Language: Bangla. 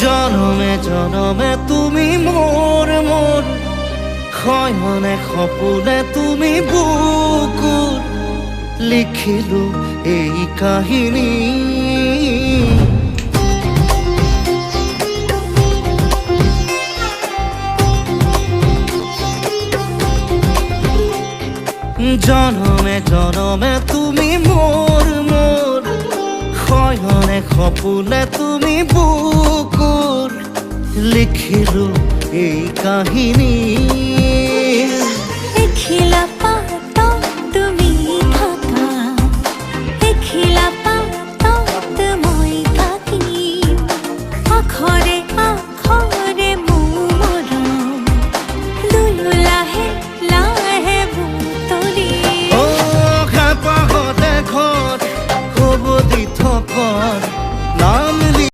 জনমে জনমে তুমি মোর মোর, শয়নে সপোনে তুমি বুকুৰ, লিখিলো এই কাহিনী। জনমে জনমে তুমি মোর মোর, শয়নে সপোনে তুমি বুকুৰ, লিখিলো এই কাহিনী।